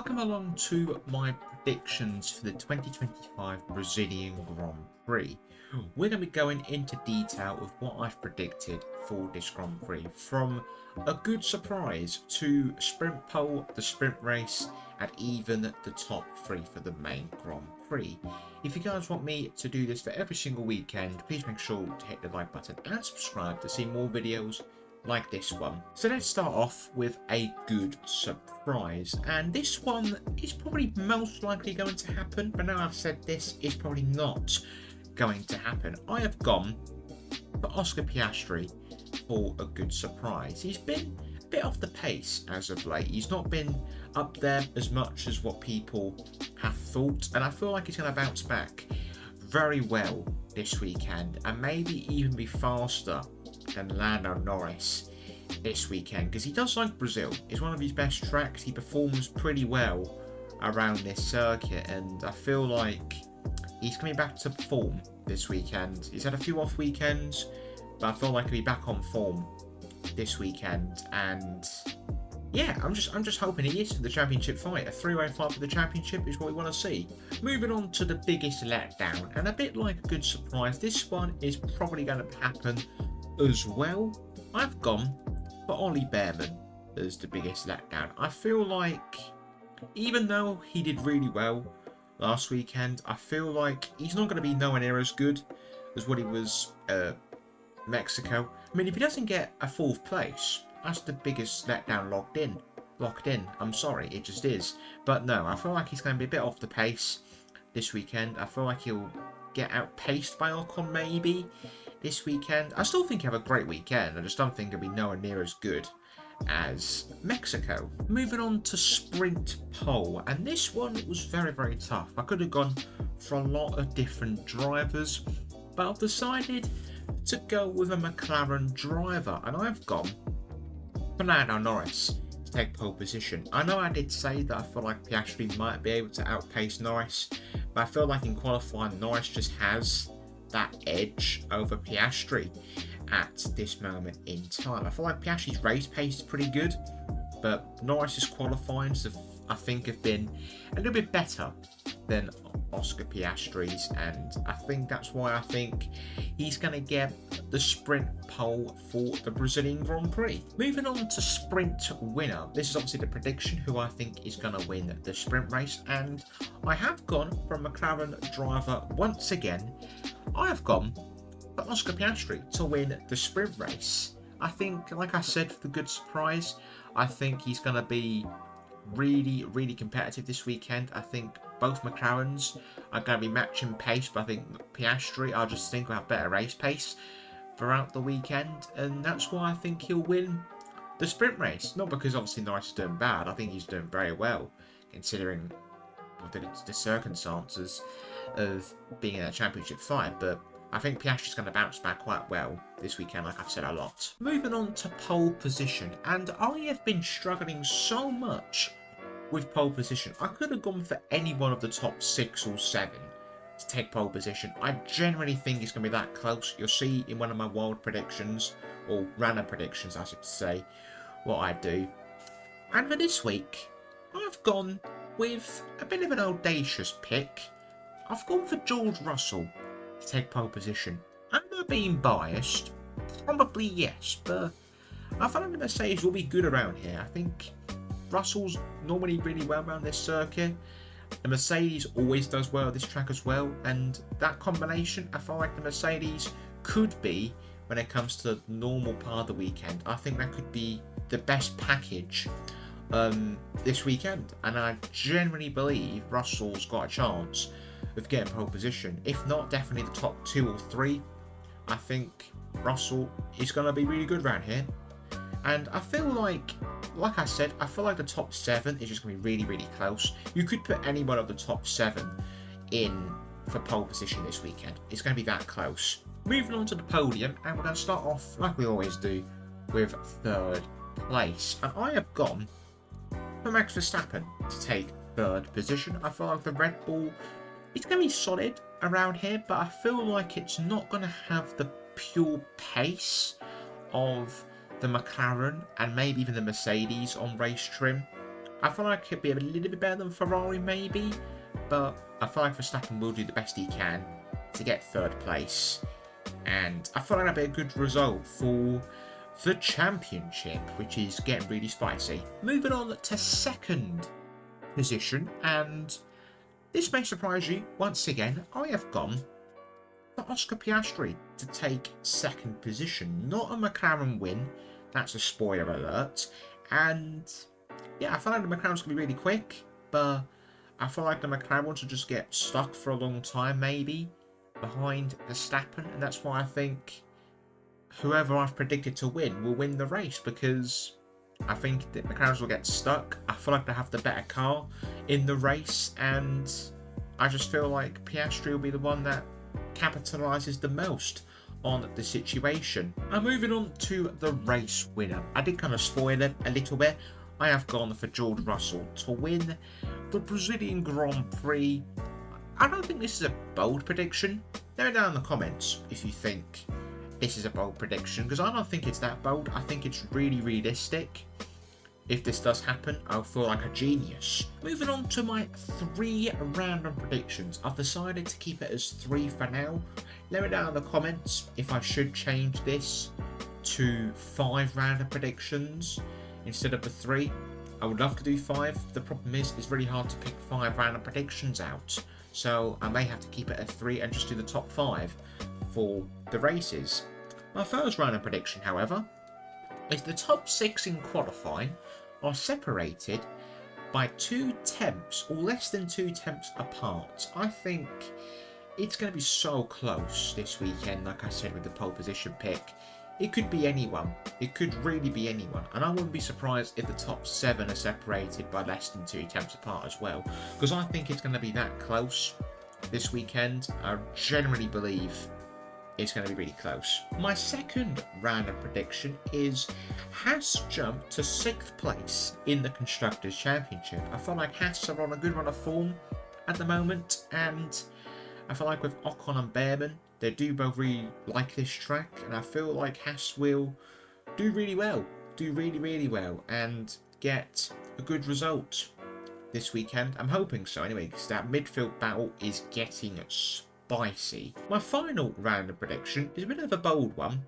Welcome along to my predictions for the 2025 Brazilian Grand Prix. We're going to be going into detail of what I've predicted for this Grand Prix, from a good surprise to sprint pole, the sprint race, and even the top three for the main Grand Prix. If you guys want me to do this for every single weekend, please make sure to hit the like button and subscribe to see more videos like this one. So let's start off with a good surprise, and this one is probably most likely going to happen, but now I've said this, it's probably not going to happen. I have gone for Oscar Piastri for a good surprise. He's been a bit off the pace as of late. He's not been up there as much as what people have thought, and I feel like he's going to bounce back very well this weekend and maybe even be faster than Lando Norris this weekend, because he does like Brazil. It's one of his best tracks. He performs pretty well around this circuit, and I feel like he's coming back to form this weekend. He's had a few off weekends, but I feel like he'll be back on form this weekend. And yeah, I'm just hoping he is for the championship fight. A three-way fight for the championship is what we want to see. Moving on to the biggest letdown, and a bit like a good surprise, this one is probably going to happen as well. I've gone for Ollie Behrman as the biggest letdown. I feel like, even though he did really well last weekend, I feel like he's not going to be nowhere near as good as what he was Mexico. I mean, if he doesn't get a fourth place, that's the biggest letdown locked in. I'm sorry, it just is. But no, I feel like he's going to be a bit off the pace this weekend. I feel like he'll get outpaced by Ocon maybe this weekend. I still think he'll have a great weekend. I just don't think he'll be nowhere near as good as Mexico. Moving on to sprint pole, and this one was very, very tough. I could have gone for a lot of different drivers, but I've decided to go with a McLaren driver, and I've gone for Lando Norris to take pole position. I know I did say that I feel like Piastri might be able to outpace Norris, but I feel like in qualifying Norris just has that edge over Piastri at this moment in time. I feel like Piastri's race pace is pretty good, but Norris's qualifying I think have been a little bit better than Oscar Piastri's, and I think that's why I think he's going to get the sprint pole for the Brazilian Grand Prix. Moving on to sprint winner. This is obviously the prediction who I think is going to win the sprint race, and I have gone for a McLaren driver once again. I have gone for Oscar Piastri to win the sprint race. I think, like I said, for the good surprise, I think he's going to be really, really competitive this weekend. I think both McLarens are going to be matching pace, but I think Piastri, I just think, will have better race pace throughout the weekend, and that's why I think he'll win the sprint race. Not because obviously Norris is doing bad. I think he's doing very well considering the circumstances of being in a championship fight, but I think Piastri's going to bounce back quite well this weekend, like I've said a lot. Moving on to pole position, and I have been struggling so much with pole position. I could have gone for any one of the top 6 or 7 to take pole position. I genuinely think it's going to be that close. You'll see in one of my wild predictions, or random predictions I should say, what I do. And for this week, I've gone with a bit of an audacious pick. I've gone for George Russell to take pole position. Am I being biased? Probably yes, but I feel like the Mercedes will be good around here. I think Russell's normally really well around this circuit. The Mercedes always does well at this track as well, and that combination, I feel like the Mercedes could be, when it comes to the normal part of the weekend, I think that could be the best package this weekend, and I genuinely believe Russell's got a chance of getting pole position. If not, definitely the top 2 or 3. I think Russell is going to be really good around here, and I feel like I said, I feel like the top 7 is just going to be really, really close. You could put any one of the top 7 in for pole position this weekend. It's going to be that close. Moving on to the podium, and we're going to start off like we always do with 3rd place, and I have gone for Max Verstappen to take 3rd position. I feel like the Red Bull, it's going to be solid around here, but I feel like it's not going to have the pure pace of the McLaren and maybe even the Mercedes on race trim. I feel like it'd be a little bit better than Ferrari maybe, but I feel like Verstappen will do the best he can to get third place. And I feel like that'd be a good result for the championship, which is getting really spicy. Moving on to second position, and this may surprise you, once again, I have gone for Oscar Piastri to take second position. Not a McLaren win, that's a spoiler alert. And yeah, I feel like the McLaren's going to be really quick, but I feel like the McLaren will just get stuck for a long time, maybe, behind Verstappen, and that's why I think whoever I've predicted to win will win the race, because I think that McLaren will get stuck. I feel like they have the better car in the race, and I just feel like Piastri will be the one that capitalises the most on the situation. And moving on to the race winner. I did kind of spoil it a little bit. I have gone for George Russell to win the Brazilian Grand Prix. I don't think this is a bold prediction. Let me know down in the comments if you think this is a bold prediction, because I don't think it's that bold. I think it's really realistic. If this does happen, I'll feel like a genius. Moving on to my 3 random predictions. I've decided to keep it as 3 for now. Let me know down in the comments if I should change this to 5 random predictions instead of the 3. I would love to do 5. The problem is, it's really hard to pick 5 random predictions out. So I may have to keep it at 3 and just do the top 5 for the races. My first random prediction, however, is the top 6 in qualifying are separated by 2 tenths or less than 2 tenths apart. I think it's going to be so close this weekend, like I said with the pole position pick. It could be anyone. It could really be anyone. And I wouldn't be surprised if the top 7 are separated by less than 2 tenths apart as well, because I think it's going to be that close this weekend. I generally believe it's going to be really close. My second random prediction is Haas jumped to 6th place in the Constructors' Championship. I feel like Haas are on a good run of form at the moment, and I feel like with Ocon and Behrman, they do both really like this track, and I feel like Haas will do really well, and get a good result this weekend. I'm hoping so anyway, because that midfield battle is getting spicy. My final random prediction is a bit of a bold one.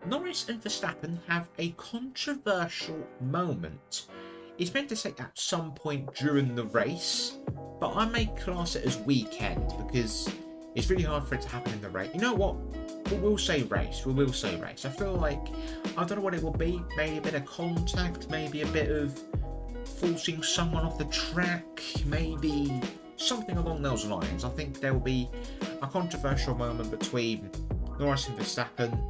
Norris and Verstappen have a controversial moment. It's meant to say at some point during the race, but I may class it as weekend because it's really hard for it to happen in the race. You know what? We will say race. I feel like, I don't know what it will be. Maybe a bit of contact, maybe a bit of forcing someone off the track, maybe something along those lines. I think there will be a controversial moment between Norris and Verstappen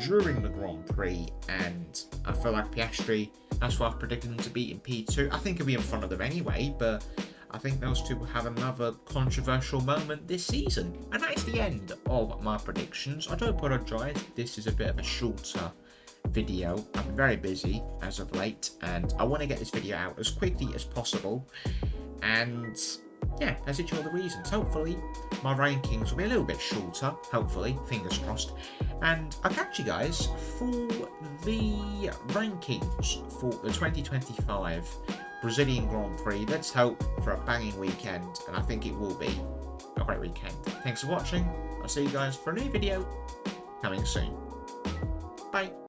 during the Grand Prix, and I feel like Piastri, that's why I've predicted them to beat in P2. I think he'll be in front of them anyway, but I think those two will have another controversial moment this season. And that is the end of my predictions. I do apologise, this is a bit of a shorter video. I'm very busy as of late, and I want to get this video out as quickly as possible. And yeah, that's literally all the reasons. Hopefully my rankings will be a little bit shorter, hopefully, fingers crossed. And I'll catch you guys for the rankings for the 2025 Brazilian Grand Prix. Let's hope for a banging weekend, and I think it will be a great weekend. Thanks for watching. I'll see you guys for a new video coming soon. Bye.